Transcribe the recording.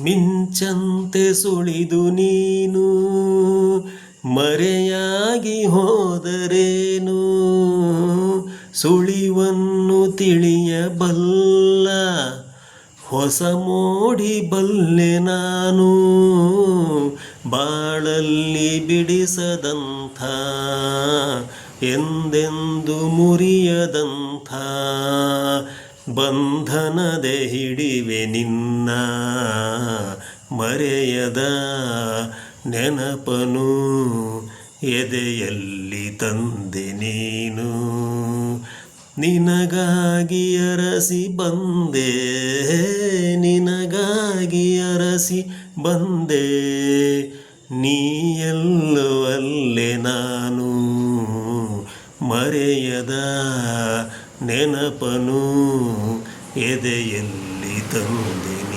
ಮಿಂಚಂತೆ ಸುಳಿದು ನೀನು ಮರೆಯಾಗಿ ಹೋದರೇನು, ಸುಳಿವನ್ನು ತಿಳಿಯಬಲ್ಲ ಹೊಸ ಮೋಡಿ ಬಲ್ಲೆ ನಾನು, ಬಾಳಲ್ಲಿ ಬಿಡಿಸದಂಥ ಎಂದೆಂದು ಮುರಿಯದಂಥ ಬಂಧನದೆ ಹಿಡಿವೆ ನಿನ್ನ ಮರೆಯದ ನೆನಪನು ಎದೆಯಲ್ಲಿ ತಂದೆ ನೀನು. ನಿನಗಾಗಿ ಅರಸಿ ಬಂದೆ, ನಿನಗಾಗಿ ಅರಸಿ ಬಂದೆ, ನೀಯಲ್ಲೋ ಅಲ್ಲೇ ನಾನು ಮರೆಯದ ನೆನಪನು ಎದೆಯಲ್ಲಿ ತಂದೆ ನೀನು.